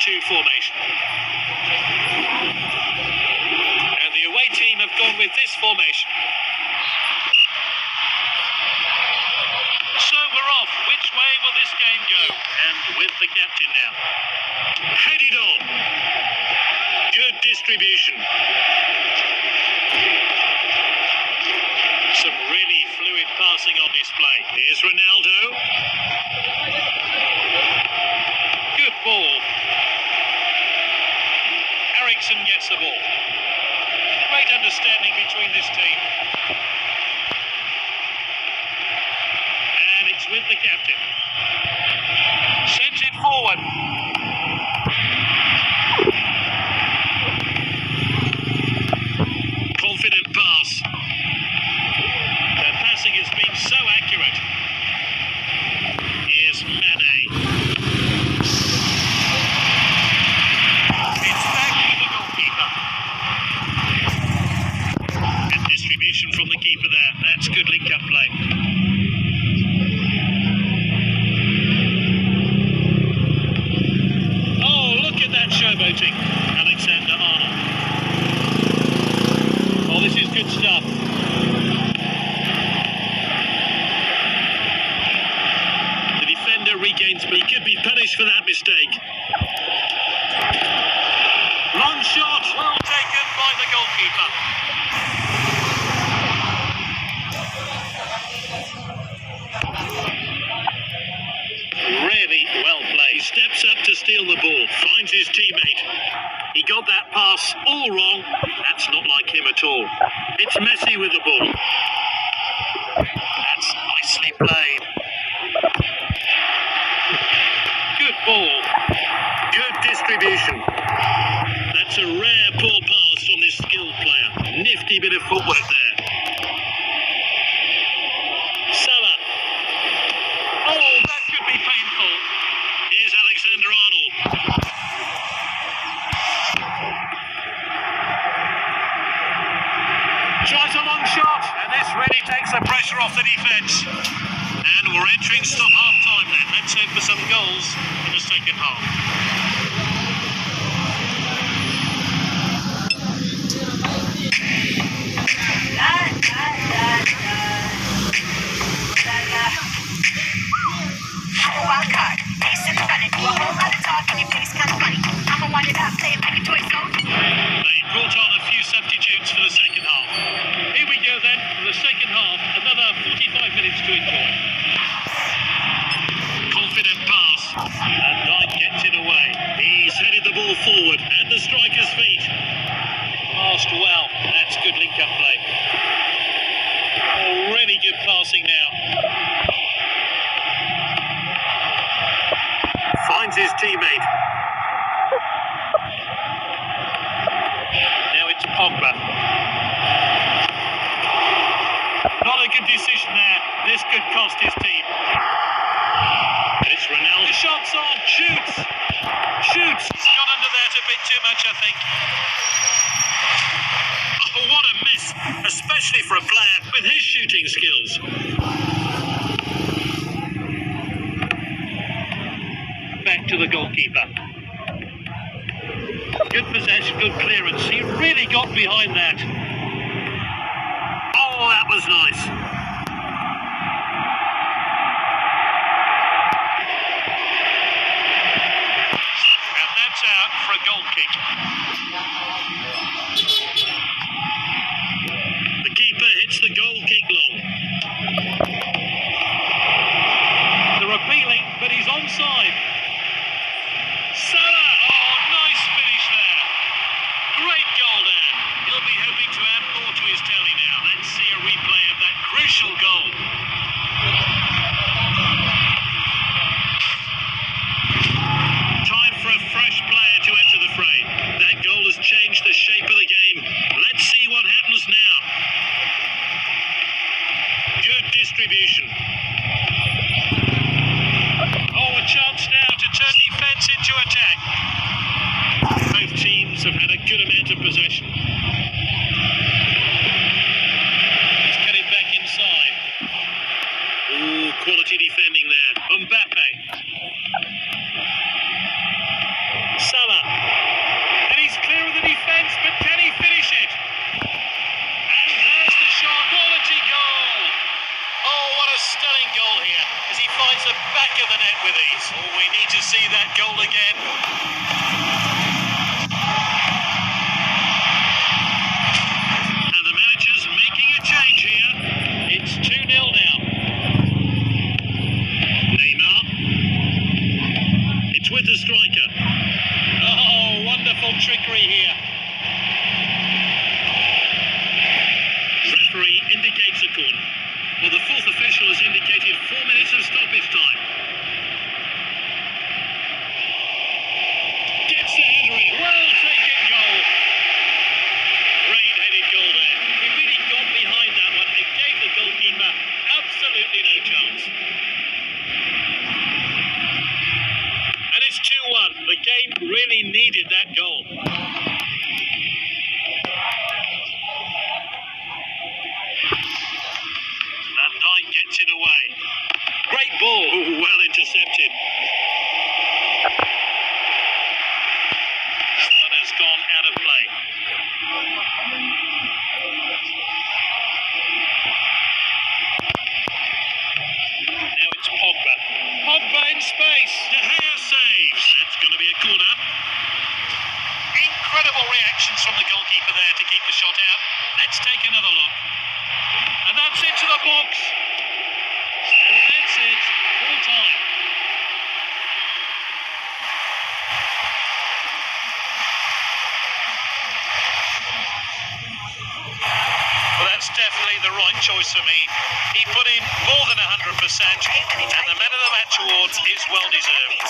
4-2 formation. And the away team have gone with this formation. So we're off. Which way will this game go? And with the captain now. Headed on. Good distribution. Some really fluid passing on display. Here's Ronaldo. Good ball. Eriksen gets the ball. Great understanding between this team. And it's with the captain. Sends it forward. Confident pass. The passing has been so accurate. Here's Mane. It's back to the goalkeeper. Good distribution from the keeper there. That's good link-up play. Oh, look at that showboating. Alexander-Arnold. Oh, this is good stuff. The defender regains, but he could be punished for that mistake. Long shot, well taken by the goalkeeper. Really well played. He steps up to steal the ball, finds his teammate. He got that pass all wrong. That's not like him at all. It's Messi with the ball. That's nicely played. Good ball. Good distribution. That's a rare poor pass from this skilled player. Nifty bit of footwork there. Salah. Oh, that could be painful. Here's Alexander-Arnold. Tries a long shot, and this really takes the pressure off the defence. And we're entering stop half-time then. Let's hope for some goals in the second half. They brought on a few substitutes for the second half. Here we go then, for the second half, another 45 minutes to enjoy. Confident pass, and Dyke gets it away. He's headed the ball forward at the striker's feet. Passed well, that's good link-up play. Oh, really good passing now. Finds his teammate. Now it's Pogba. Not a good decision there. This could cost his team. And it's Ronaldo. Shots on. Shoots. Shoots. He's got under that a bit too much, I think. Oh, what a miss. Especially for a player with his shooting skills. Back to the goalkeeper. Good possession, good clearance. He really got behind that. Oh, that was nice. And that's out for a goal kick. The keeper hits the goal kick long. They're appealing, but he's onside. Salah! Oh, nice finish there. Great goal there. He'll be hoping to add more to his tally now. Let's see a replay of that crucial goal. Time for a fresh player to enter the fray. That goal has changed the shape of the game. Let's see what happens now. Good distribution. Oh, a chance now. see that goal again. And the manager's making a change here. It's 2-0 now. Neymar. It's with the striker. Oh, wonderful trickery here. Referee indicates a corner. Well, the fourth official has indicated 4 minutes of stoppage time. Gets the header in. Well taken goal. Great headed goal there. He really got behind that one and gave the goalkeeper absolutely no chance. And it's 2-1. The game really needed that goal. Van Dijk gets it away. Great ball. Ooh, well intercepted. That one has gone out of play. Now it's Pogba. Pogba in space. De Gea saves. That's going to be a corner. Incredible reactions from the goalkeeper there to keep the shot out. Let's take another look. And that's into the box. And that's it. Full time. Well, that's definitely the right choice for me. He put in more than 100%, and the Man of the Match award is well deserved.